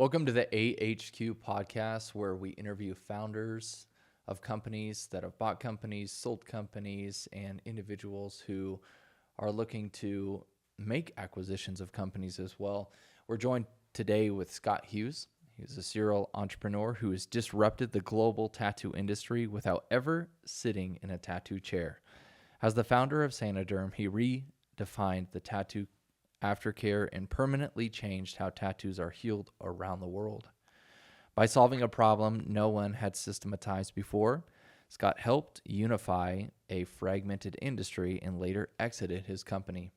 Welcome to the AHQ podcast, where we interview founders of companies that have bought companies, sold companies, and individuals who are looking to make acquisitions of companies as well. We're joined today with Scott Hughes. He's a serial entrepreneur who has disrupted the global tattoo industry without ever sitting in a tattoo chair. As the founder of Sanoderm, he redefined the tattoo aftercare and permanently changed how tattoos are healed around the world. By solving a problem no one had systematized before, Scott helped unify a fragmented industry and later exited his company.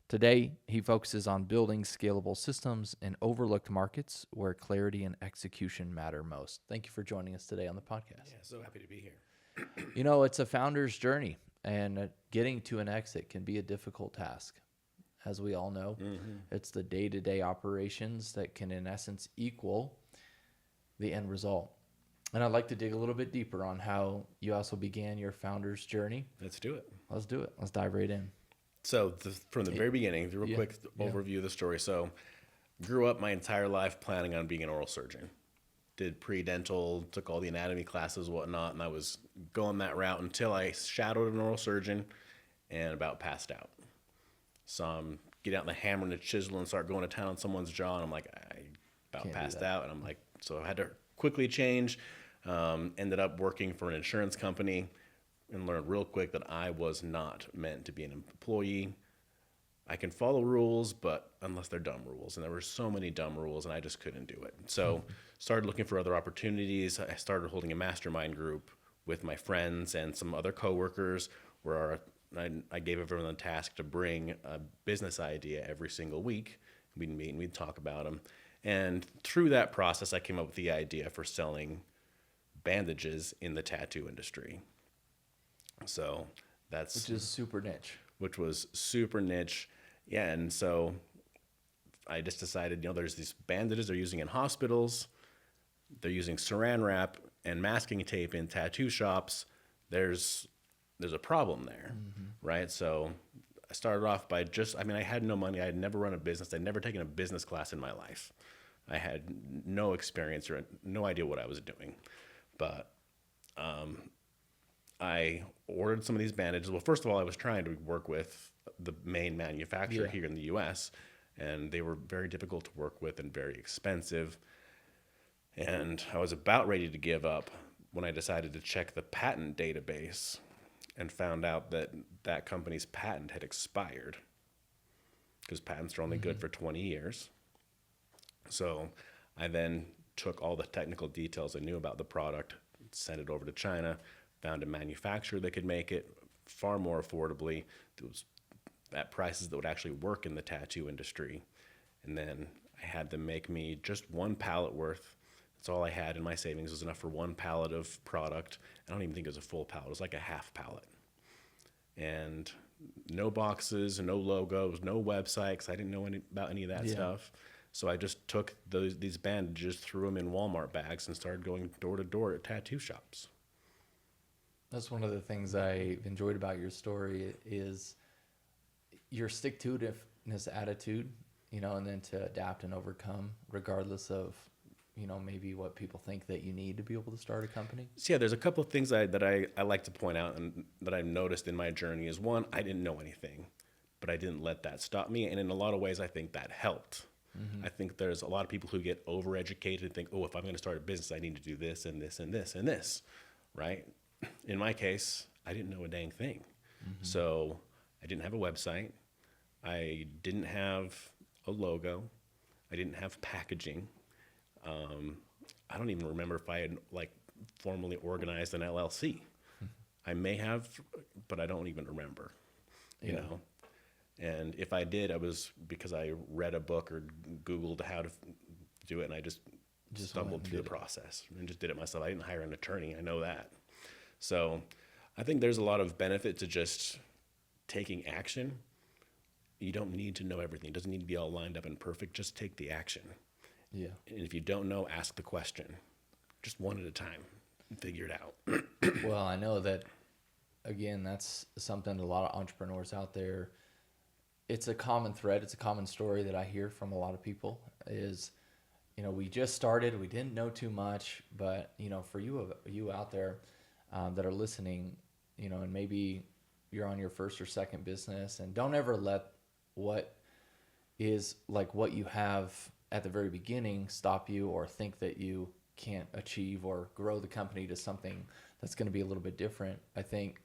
Today, he focuses on building scalable systems in overlooked markets where clarity and execution matter most. Thank you for joining us today on the podcast. Yeah, so happy to be here. You know, it's a founder's journey, and getting to an exit can be a difficult task. As we all know, it's the day-to-day operations that can, in essence, equal the end result. And I'd like to dig a little bit deeper on how you also began your founder's journey. Let's do it. Let's do it. Let's dive right in. So from the very beginning, real quick overview of the story. So grew up my entire life planning on being an oral surgeon. Did pre-dental, took all the anatomy classes, whatnot, and I was going that route until I shadowed an oral surgeon and about passed out. Saw him get out the hammer and the chisel and start going to town on someone's jaw, and I'm like, I about passed out, and I'm like, so I had to quickly change. Ended up working for an insurance company and learned real quick that I was not meant to be an employee. I can follow rules, but unless they're dumb rules, and there were so many dumb rules, and I just couldn't do it. So started looking for other opportunities. I started holding a mastermind group with my friends and some other coworkers where I gave everyone the task to bring a business idea every single week. We'd meet and we'd talk about them. And through that process, I came up with the idea for selling bandages in the tattoo industry. So Which is super niche. Which was super niche. Yeah, and so I just decided, there's these bandages they're using in hospitals. They're using saran wrap and masking tape in tattoo shops. There's a problem there, right? So I started off by I had no money. I had never run a business. I'd never taken a business class in my life. I had no experience or no idea what I was doing. But I ordered some of these bandages. Well, first of all, I was trying to work with the main manufacturer here in the U.S., and they were very difficult to work with and very expensive. And I was about ready to give up when I decided to check the patent database and found out that that company's patent had expired because patents are only good for 20 years. So I then took all the technical details I knew about the product, sent it over to China, found a manufacturer that could make it far more affordably. It was at prices that would actually work in the tattoo industry. And then I had them make me just one pallet worth. That's all I had in my savings was enough for one pallet of product. I don't even think it was a full pallet. It was like a half pallet. And no boxes, no logos, no website, because I didn't know about any of that stuff. So I just took these bandages, threw them in Walmart bags, and started going door to door at tattoo shops. That's one of the things I enjoyed about your story is your stick-to-itiveness attitude, and then to adapt and overcome regardless of, maybe what people think that you need to be able to start a company. So yeah, there's a couple of things that I like to point out and that I've noticed in my journey is one, I didn't know anything, but I didn't let that stop me. And in a lot of ways, I think that helped. I think there's a lot of people who get overeducated and think, oh, if I'm going to start a business, I need to do this and this and this and this, right? In my case, I didn't know a dang thing. So I didn't have a website. I didn't have a logo. I didn't have packaging. I don't even remember if I had formally organized an LLC. I may have, but I don't even remember, you know? And if I did, I was because I read a book or Googled how to do it, and I just stumbled through the process and just did it myself. I didn't hire an attorney. I know that. So I think there's a lot of benefit to just taking action. You don't need to know everything. It doesn't need to be all lined up and perfect. Just take the action. Yeah. And if you don't know, ask the question. Just one at a time and figure it out. Well, I know that, again, that's something a lot of entrepreneurs out there, it's a common thread. It's a common story that I hear from a lot of people is, we just started, we didn't know too much, but for you out there that are listening, and maybe you're on your first or second business, and don't ever let what is like what you have at the very beginning stop you, or think that you can't achieve or grow the company to something that's going to be a little bit different. I think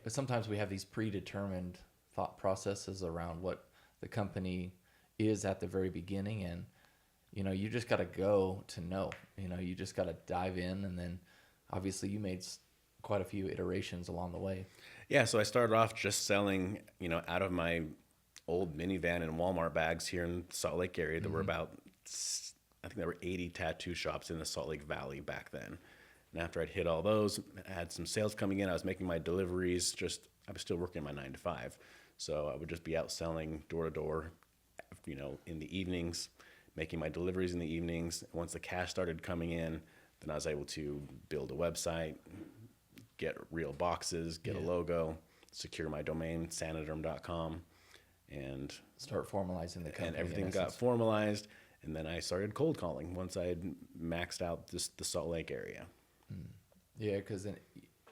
sometimes we have these predetermined thought processes around what the company is at the very beginning, and you just got to go to know. You just got to dive in, and then obviously you made quite a few iterations along the way. Yeah, so I started off just selling, out of my old minivan and Walmart bags here in the Salt Lake area. There were about, I think there were 80 tattoo shops in the Salt Lake Valley back then. And after I'd hit all those, I had some sales coming in. I was making my deliveries. I was still working my 9 to 5. So I would just be out selling door to door, in the evenings, making my deliveries in the evenings. Once the cash started coming in, then I was able to build a website, get real boxes, get a logo, secure my domain, Sanoderm.com, and start formalizing the company. And everything got formalized, and then I started cold calling once I had maxed out the Salt Lake area. Yeah, because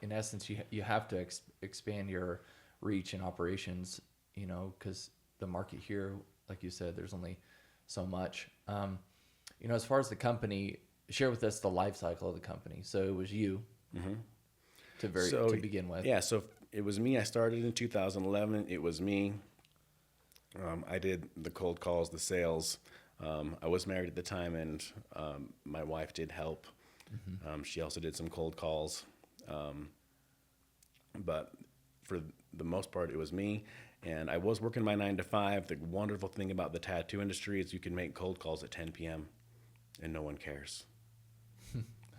in essence, you have to expand your reach and operations, because the market here, like you said, there's only so much. As far as the company, share with us the life cycle of the company. So it was you to begin with. Yeah, so it was me. I started in 2011. It was me. I did the cold calls, the sales. I was married at the time, and my wife did help. She also did some cold calls. But for the most part, it was me. And I was working my 9 to 5. The wonderful thing about the tattoo industry is you can make cold calls at 10 p.m. and no one cares.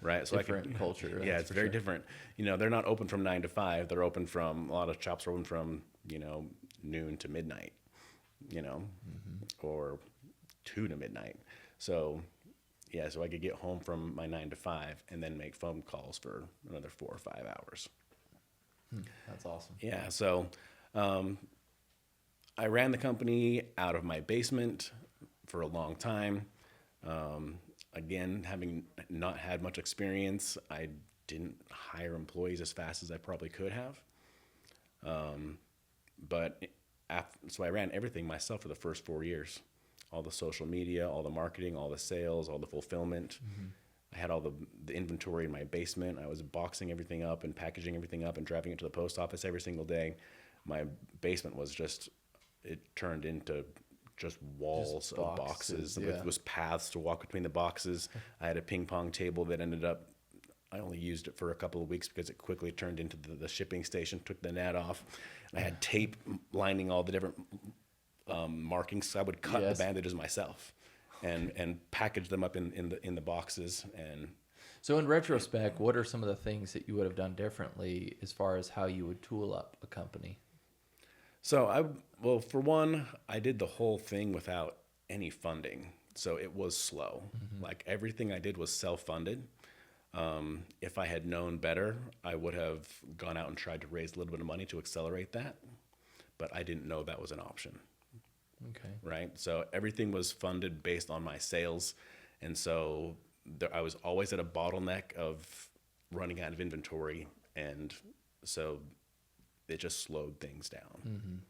Right? So different culture. Yeah, it's very different. They're not open from 9 to 5. They're open from, a lot of shops are open from, noon to midnight, or 2 to midnight. So, yeah, so I could get home from my 9 to 5 and then make phone calls for another 4 or 5 hours. That's awesome. Yeah, so I ran the company out of my basement for a long time. Again, having not had much experience, I didn't hire employees as fast as I probably could have. So I ran everything myself for the first 4 years. All the social media, all the marketing, all the sales, all the fulfillment. I had all the inventory in my basement. I was boxing everything up and packaging everything up and driving it to the post office every single day. My basement was it turned into just walls of boxes with paths to walk between the boxes. I had a ping pong table that I only used it for a couple of weeks because it quickly turned into the shipping station, took the net off. I had tape lining all the different markings. So I would cut the bandages myself and package them up in the boxes. And so in retrospect, what are some of the things that you would have done differently as far as how you would tool up a company? So for one, I did the whole thing without any funding. So it was slow. Like everything I did was self-funded. If I had known better, I would have gone out and tried to raise a little bit of money to accelerate that. But I didn't know that was an option. Okay. Right. So everything was funded based on my sales. And so I was always at a bottleneck of running out of inventory. And so it just slowed things down.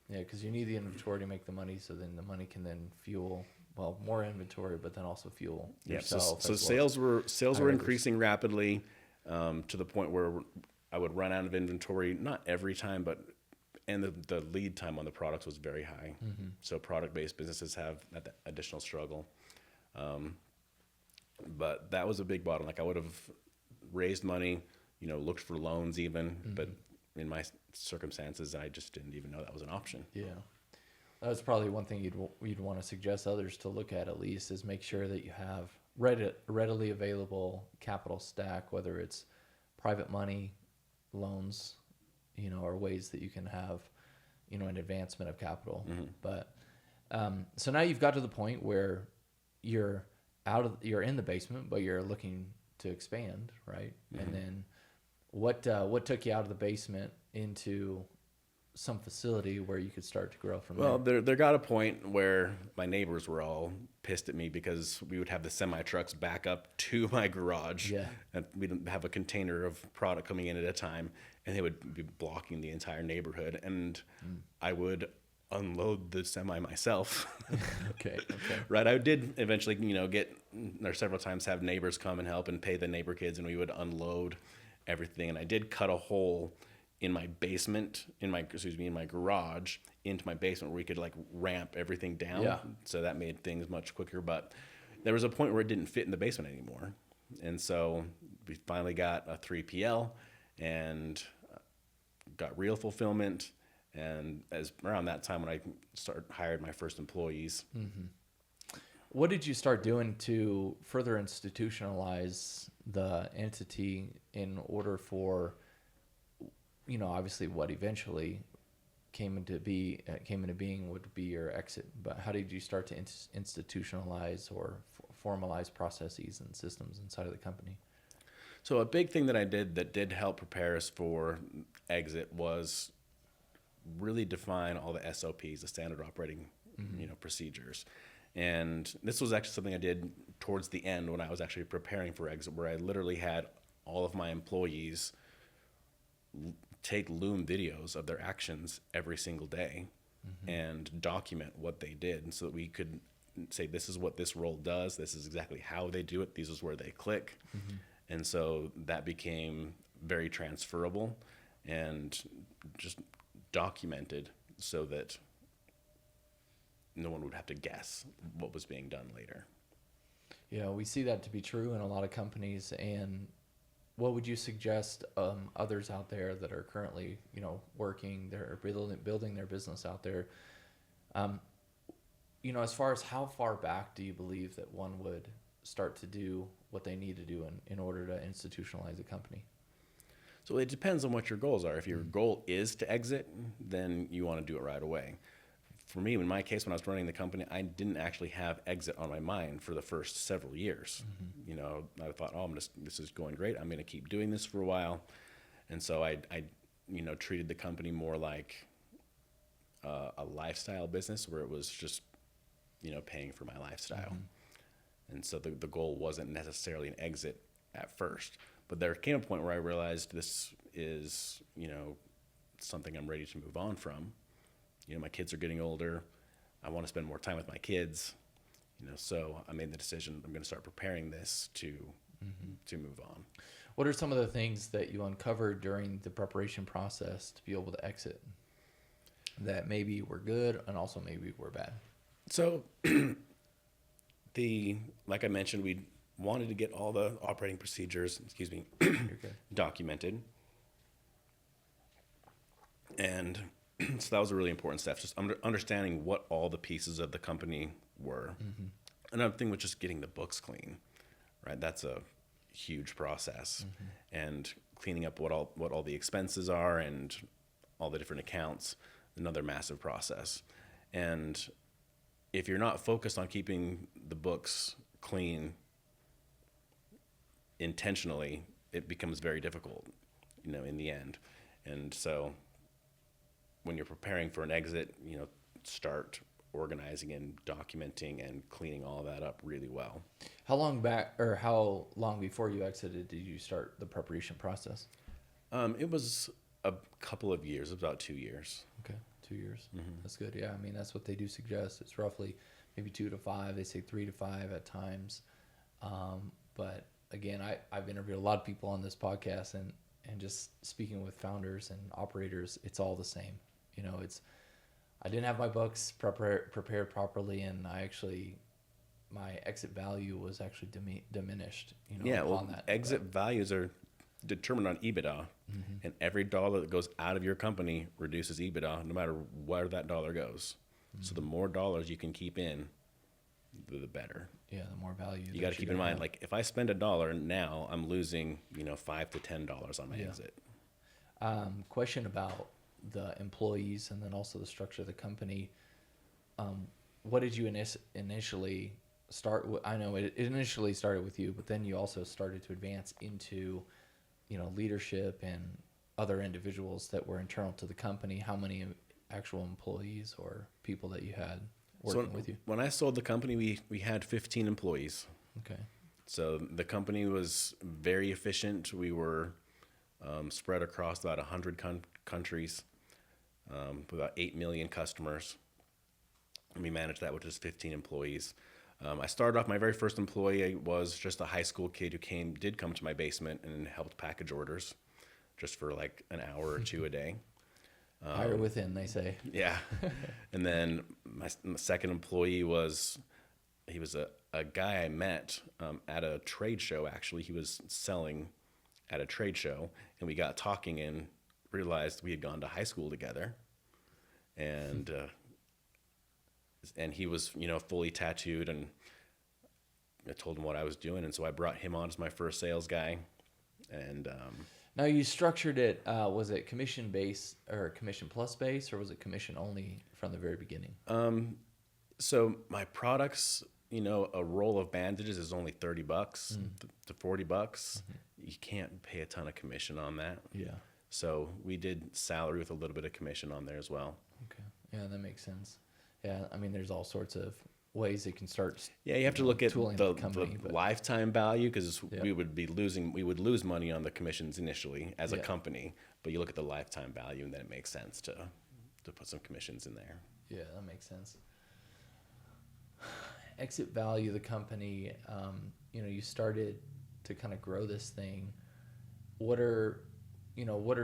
Yeah, because you need the inventory to make the money, so then the money can then fuel, more inventory, but then also fuel yourself. So sales were increasing rapidly to the point where I would run out of inventory, not every time, and the lead time on the products was very high. So product-based businesses have that additional struggle. But that was a big bottleneck. I would have raised money, looked for loans even, but in my circumstances, I just didn't even know that was an option. Yeah. That's probably one thing you'd want to suggest others to look at least, is make sure that you have readily available capital stack, whether it's private money, loans, or ways that you can have, an advancement of capital. But so now you've got to the point where you're in the basement, but you're looking to expand, right? And then what took you out of the basement into some facility where you could start to grow from Well, there. there got a point where my neighbors were all pissed at me because we would have the semi trucks back up to my garage, Yeah. and we'd have a container of product coming in at a time, and they would be blocking the entire neighborhood, and I would unload the semi myself. Okay. Okay. Right, I did eventually, get or several times have neighbors come and help and pay the neighbor kids, and we would unload everything. And I did cut a hole in my basement, in my garage, into my basement where we could like ramp everything down. Yeah. So that made things much quicker. But there was a point where it didn't fit in the basement anymore, and so we finally got a 3PL and got real fulfillment. And as around that time when I hired my first employees. What did you start doing to further institutionalize the entity in order for, obviously what eventually came into being would be your exit, but how did you start to institutionalize or formalize processes and systems inside of the company? So a big thing that I did that did help prepare us for exit was really define all the SOPs, the standard operating, procedures. And this was actually something I did towards the end when I was actually preparing for exit, where I literally had all of my employees take Loom videos of their actions every single day and document what they did, so that we could say, this is what this role does, this is exactly how they do it, this is where they click. And so that became very transferable and just documented so that no one would have to guess what was being done later. Yeah, we see that to be true in a lot of companies. And what would you suggest others out there that are currently, working, they're building their business out there? As far as how far back do you believe that one would start to do what they need to do in order to institutionalize a company? So it depends on what your goals are. If your goal is to exit, then you want to do it right away. For me, in my case, when I was running the company, I didn't actually have exit on my mind for the first several years. I thought, this is going great. I'm going to keep doing this for a while. And so I treated the company more like a lifestyle business, where it was just, paying for my lifestyle. And so the goal wasn't necessarily an exit at first. But there came a point where I realized this is, something I'm ready to move on from. My kids are getting older. I want to spend more time with my kids. So I made the decision, I'm going to start preparing this to move on. What are some of the things that you uncovered during the preparation process to be able to exit that maybe were good and also maybe were bad? So like I mentioned, we wanted to get all the operating procedures, documented. And so that was a really important step, just understanding what all the pieces of the company were. Another thing was just getting the books clean, right? That's a huge process. And cleaning up what all the expenses are and all the different accounts, another massive process. And if you're not focused on keeping the books clean intentionally, it becomes very difficult, in the end. And so when you're preparing for an exit, start organizing and documenting and cleaning all that up really well. How long before you exited did you start the preparation process? It was a couple of years, about 2 years. Okay, 2 years. That's good. Yeah, I mean, that's what they do suggest. It's roughly maybe 2 to 5. They say 3 to 5 at times. But again, I've interviewed a lot of people on this podcast, and just speaking with founders and operators, it's all the same. I didn't have my books prepared properly, and my exit value was actually diminished. Exit values are determined on EBITDA, and every dollar that goes out of your company reduces EBITDA, no matter where that dollar goes. So the more dollars you can keep in, the better. Yeah, the more value. You got to keep in mind, like if I spend $1 now, I'm losing $5 to $10 on my exit. Question about the employees and then also the structure of the company. What did you initially start with? I know it initially started with you, but then you also started to advance into, leadership and other individuals that were internal to the company? How many actual employees or people that you had working with you? When I sold the company, we had 15 employees. Okay. So the company was very efficient. We were spread across about 100 countries, with about 8 million customers. And we managed that with just 15 employees. I started off, my very first employee was just a high school kid who did come to my basement and helped package orders just for like an hour or two a day. Hire within, they say. Yeah. And then my second employee he was a guy I met at a trade show, actually. He was selling at a trade show, and we got talking and realized we had gone to high school together. And he was, fully tattooed, and I told him what I was doing, and so I brought him on as my first sales guy. And now you structured it. Was it commission base or commission plus base, or was it commission only from the very beginning? So my products, a roll of bandages is only $30 to $40. Mm-hmm. You can't pay a ton of commission on that. Yeah. So we did salary with a little bit of commission on there as well. Okay. Yeah, that makes sense. Yeah, I mean, there's all sorts of ways it can start. Yeah, you have to look at the lifetime value, because we would lose money on the commissions initially as a company, but you look at the lifetime value, and then it makes sense to put some commissions in there. Yeah, that makes sense. Exit value of the company, you started to kind of grow this thing. What are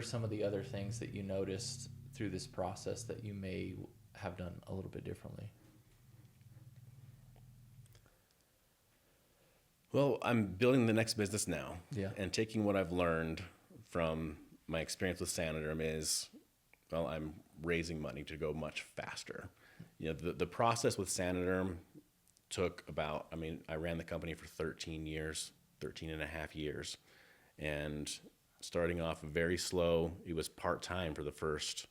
some of the other things that you noticed through this process that you may have done a little bit differently? Well, I'm building the next business now. Yeah. And taking what I've learned from my experience with Sanoderm is, I'm raising money to go much faster. The process with Sanoderm took about, I ran the company for 13 and a half years. And starting off very slow, it was part-time for the first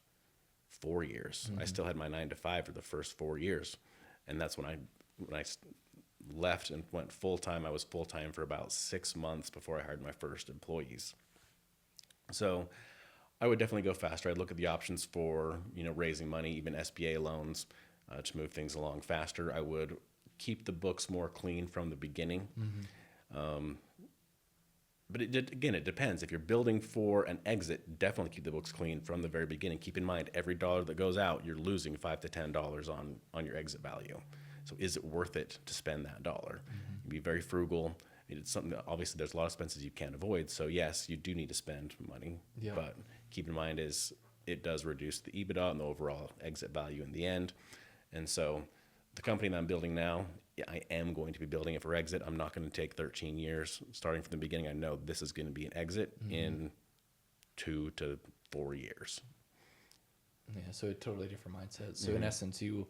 4 years. Mm-hmm. I still had my 9 to 5 for the first 4 years. And that's when I left and went full-time. I was full-time for about 6 months before I hired my first employees. So I would definitely go faster. I'd look at the options for, raising money, even SBA loans, to move things along faster. I would keep the books more clean from the beginning. Mm-hmm. But it depends. If you're building for an exit, definitely keep the books clean from the very beginning. Keep in mind, every dollar that goes out, you're losing $5 to $10 on your exit value. So is it worth it to spend that dollar? Mm-hmm. Be very frugal. It's something that obviously there's a lot of expenses you can't avoid. So yes, you do need to spend money. Yeah. But keep in mind it does reduce the EBITDA and the overall exit value in the end. And so the company that I'm building now, I am going to be building it for exit. I'm not going to take 13 years. Starting from the beginning, I know this is going to be an exit in 2 to 4 years. Yeah, so a totally different mindset. So in essence, you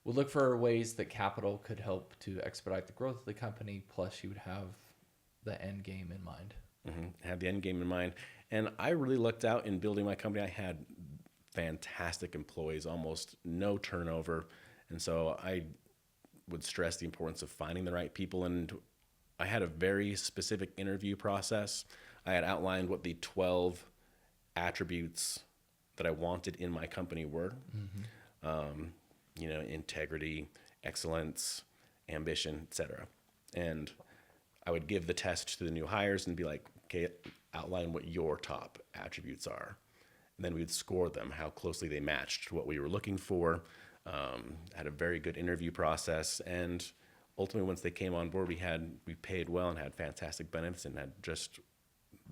would look for ways that capital could help to expedite the growth of the company, plus you would have the end game in mind. Mm-hmm. Have the end game in mind. And I really looked out in building my company. I had fantastic employees, almost no turnover. And so I would stress the importance of finding the right people. And I had a very specific interview process. I had outlined what the 12 attributes that I wanted in my company were. Mm-hmm. Integrity, excellence, ambition, etc. And I would give the test to the new hires and be like, okay, outline what your top attributes are. And then we'd score them, how closely they matched what we were looking for. Had a very good interview process, and ultimately once they came on board, we paid well and had fantastic benefits and had just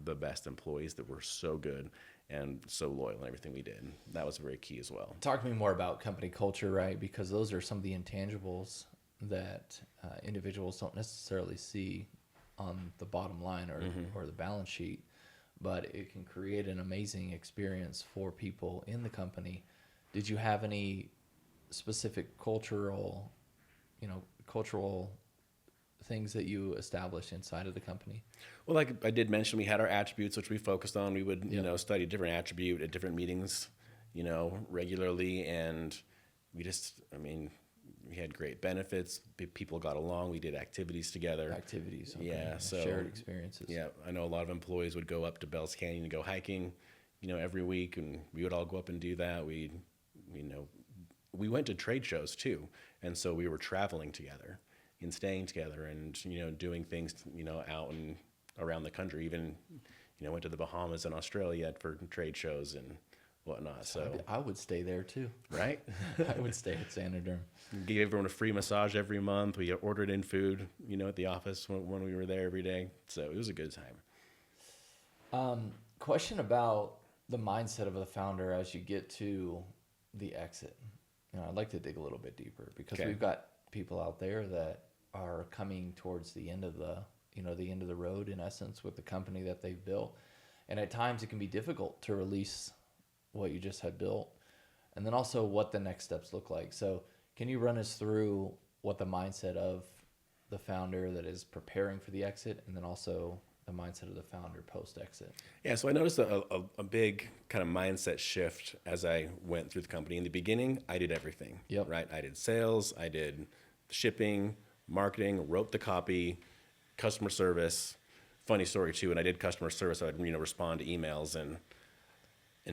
the best employees that were so good and so loyal in everything we did. That was very key as well. Talk to me more about company culture, right? Because those are some of the intangibles that individuals don't necessarily see on the bottom line or the balance sheet, but it can create an amazing experience for people in the company. Did you have any specific cultural things that you established inside of the company? Well, like I did mention, we had our attributes, which we focused on. We would, study a different attribute at different meetings, regularly. And we had great benefits. People got along. We did activities together. Okay. Yeah. So shared experiences. Yeah. I know a lot of employees would go up to Bell's Canyon and go hiking, every week, and we would all go up and do that. You know, we went to trade shows too, and so we were traveling together and staying together, and doing things out and around the country. Even went to the Bahamas and Australia for trade shows and whatnot. So I would stay there too. right, I would stay at Sanoderm. gave everyone a free massage every month. We ordered in food, at the office when we were there every day. So it was a good time. Question about the mindset of the founder as you get to the exit. I'd like to dig a little bit deeper because Okay. we've got people out there that are coming towards the end of the end of the road in essence with the company that they've built. And at times it can be difficult to release what you just had built, and then also what the next steps look like. So can you run us through what the mindset of the founder that is preparing for the exit, and then also the mindset of the founder post-exit? Yeah, so I noticed a big kind of mindset shift as I went through the company. In the beginning, I did everything. Yep. Right? I did sales, I did shipping, marketing, wrote the copy, customer service. Funny story too, when I did customer service, I would respond to emails, and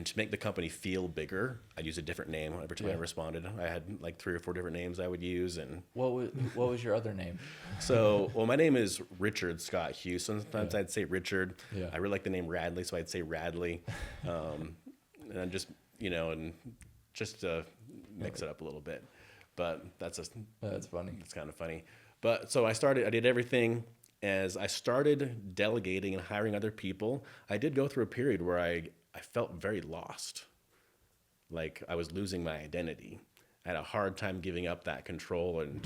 to make the company feel bigger, I'd use a different name every time I responded. I had like 3 or 4 different names I would use. And What was your other name? so, well, my name is Richard Scott Hughes. Sometimes I'd say Richard. Yeah. I really like the name Radley, so I'd say Radley. And I just, and just to mix it up a little bit. But that's funny. It's kind of funny. But so I did everything. As I started delegating and hiring other people, I did go through a period where I felt very lost. Like I was losing my identity. I had a hard time giving up that control, and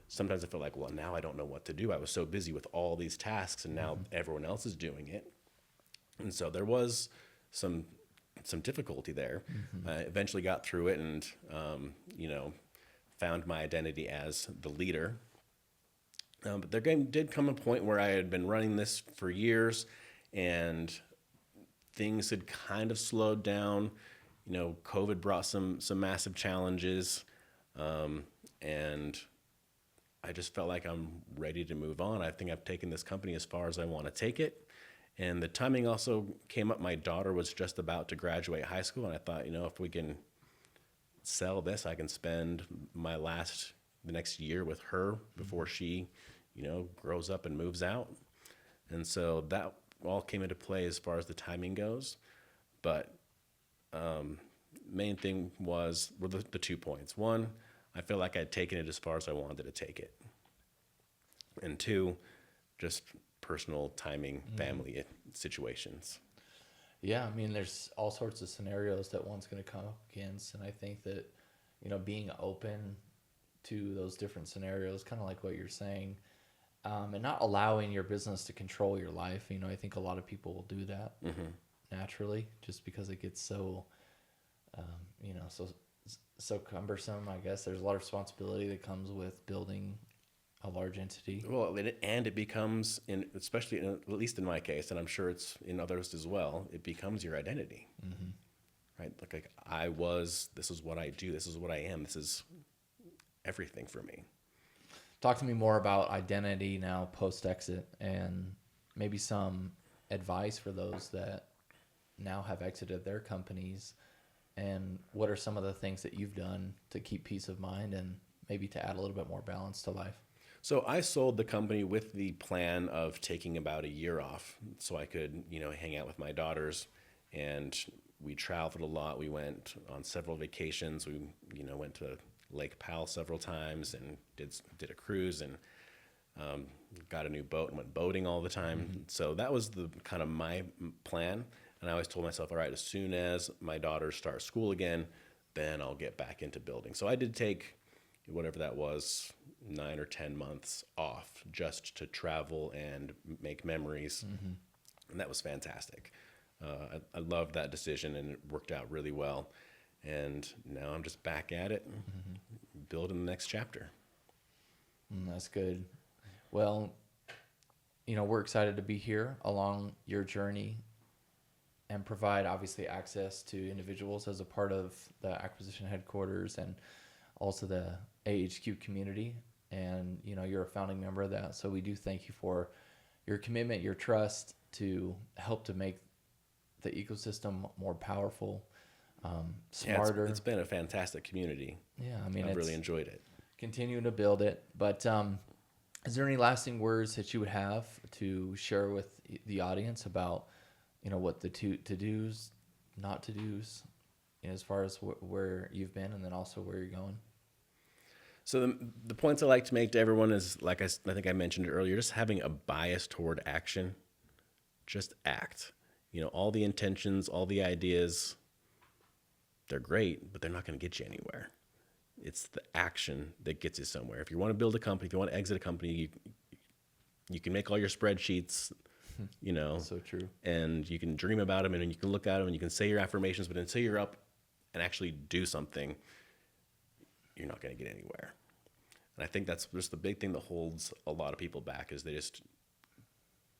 sometimes I felt like, well, now I don't know what to do. I was so busy with all these tasks, and now everyone else is doing it. And so there was some difficulty there. I eventually got through it, and found my identity as the leader. But there did come a point where I had been running this for years, and things had kind of slowed down. COVID brought some massive challenges, and I just felt like I'm ready to move on. I think I've taken this company as far as I want to take it. And the timing also came up. My daughter was just about to graduate high school, and I thought, if we can sell this, I can spend the next year with her before she, grows up and moves out. And so that all came into play as far as the timing goes. But main thing were the 2 points. One, I feel like I'd taken it as far as I wanted to take it. And 2, just personal timing, family situations. Yeah, I mean, there's all sorts of scenarios that one's going to come up against, and I think that, being open to those different scenarios, kind of like what you're saying, and not allowing your business to control your life. I think a lot of people will do that naturally, just because it gets so, so cumbersome. I guess there's a lot of responsibility that comes with building a large entity. Well, and it becomes, especially at least in my case, and I'm sure it's in others as well, it becomes your identity, right? Like this is what I do, this is what I am, this is everything for me. Talk to me more about identity now post-exit, and maybe some advice for those that now have exited their companies, and what are some of the things that you've done to keep peace of mind and maybe to add a little bit more balance to life? So I sold the company with the plan of taking about a year off so I could, hang out with my daughters, and we traveled a lot. We went on several vacations. We, went to Lake Powell several times and did a cruise, and got a new boat and went boating all the time. So that was the kind of my plan. And I always told myself, all right, as soon as my daughters start school again, then I'll get back into building. So I did take whatever that was, 9 or 10 months off just to travel and make memories. And that was fantastic. I loved that decision, and it worked out really well. And now I'm just back at it, building the next chapter. That's good. Well, we're excited to be here along your journey and provide obviously access to individuals as a part of the acquisition headquarters and also the AHQ community. And, you're a founding member of that. So we do thank you for your commitment, your trust to help to make the ecosystem more powerful, Yeah, smarter. it's been a fantastic community. Yeah, I mean, I've it's really enjoyed it. continuing to build it. But is there any lasting words that you would have to share with the audience about, what the to-dos, not to-dos, as far as where you've been and then also where you're going? So the points I like to make to everyone is, like I think I mentioned it earlier, just having a bias toward action. Just act. All the intentions, all the ideas, they're great, but they're not going to get you anywhere. It's the action that gets you somewhere. If you want to build a company, if you want to exit a company, you can make all your spreadsheets, So true. and you can dream about them, and you can look at them, and you can say your affirmations, but until you're up and actually do something, you're not going to get anywhere. And I think that's just the big thing that holds a lot of people back, is they just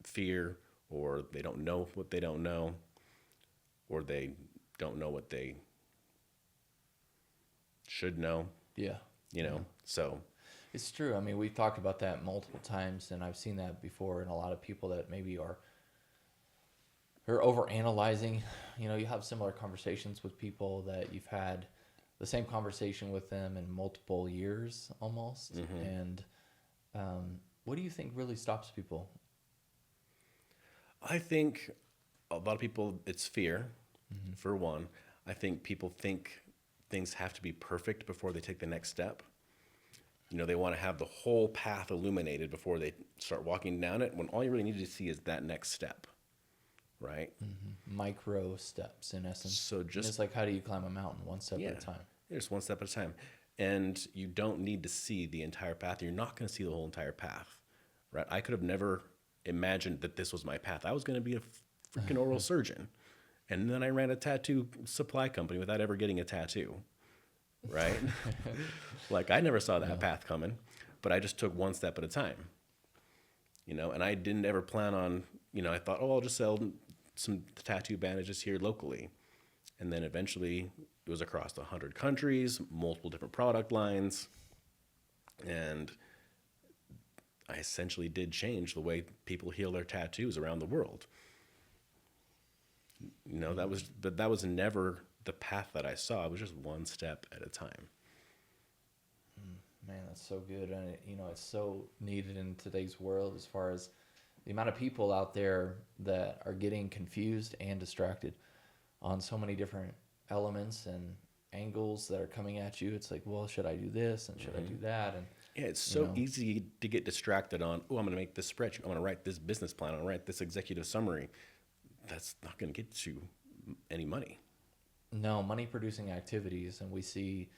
fear, or they don't know what they don't know, or they don't know what they should know, Yeah. so. It's true. I mean, we've talked about that multiple times, and I've seen that before in a lot of people that maybe are over analyzing. You have similar conversations with people that you've had the same conversation with them in multiple years almost. And what do you think really stops people? I think a lot of people, it's fear, for one. I think people think things have to be perfect before they take the next step. They want to have the whole path illuminated before they start walking down it, when all you really need to see is that next step, right? Micro steps, in essence. So And it's like, how do you climb a mountain? One step at a time. Just one step at a time. And you don't need to see the entire path. You're not going to see the whole entire path, right? I could have never imagined that this was my path. I was going to be a freaking oral surgeon. And then I ran a tattoo supply company without ever getting a tattoo, right? Like, I never saw that path coming, but I just took one step at a time, and I didn't ever plan on, I thought, I'll just sell some tattoo bandages here locally. And then eventually it was across 100 countries, multiple different product lines. And I essentially did change the way people heal their tattoos around the world. That was never the path that I saw. It was just one step at a time. Man, that's so good. And, it's so needed in today's world, as far as the amount of people out there that are getting confused and distracted on so many different elements and angles that are coming at you. It's like, well, should I do this and should I do that? And yeah, it's so easy to get distracted on, I'm going to make this spreadsheet. I'm going to write this business plan. I'm going to write this executive summary. That's not going to get you any money. No, money producing activities. And we see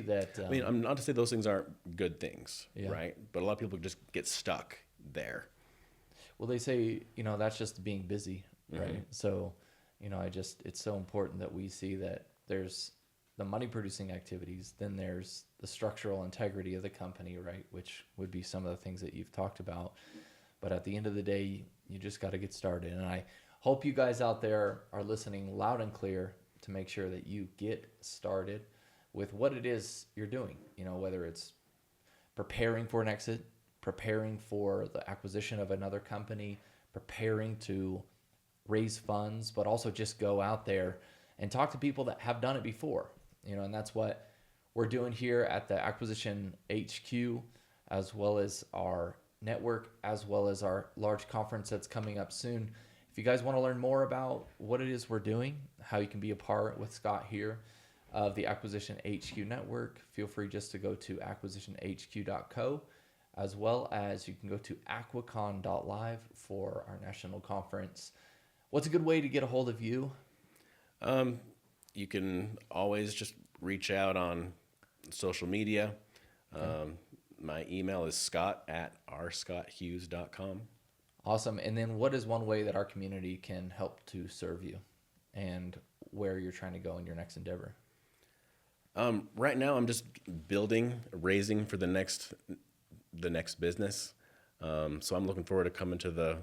that. I mean, I'm not to say those things aren't good things, right? But a lot of people just get stuck there. Well, they say, that's just being busy, right? So, it's so important that we see that there's the money producing activities, then there's the structural integrity of the company, right? Which would be some of the things that you've talked about. But at the end of the day, you just got to get started. And I hope you guys out there are listening loud and clear to make sure that you get started with what it is you're doing, whether it's preparing for an exit, preparing for the acquisition of another company, preparing to raise funds, but also just go out there and talk to people that have done it before, and that's what we're doing here at the Acquisition HQ, as well as our network, as well as our large conference that's coming up soon. If you guys want to learn more about what it is we're doing, how you can be a part with Scott here of the Acquisition HQ network, feel free just to go to acquisitionhq.co, as well as you can go to aquacon.live for our national conference. What's a good way to get a hold of you? You can always just reach out on social media. My email is scott@rscotthughes.com. Awesome. And then what is one way that our community can help to serve you and where you're trying to go in your next endeavor? Right now, I'm just raising for the next business. So I'm looking forward to coming to the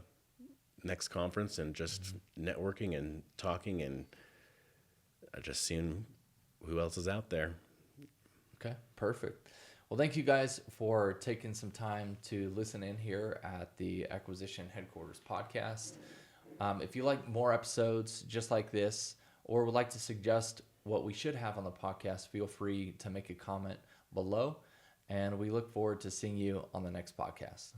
next conference and just networking and talking and just seeing who else is out there. Okay, perfect. Well, thank you guys for taking some time to listen in here at the Acquisition Headquarters podcast. If you like more episodes just like this, or would like to suggest what we should have on the podcast, feel free to make a comment below. And we look forward to seeing you on the next podcast.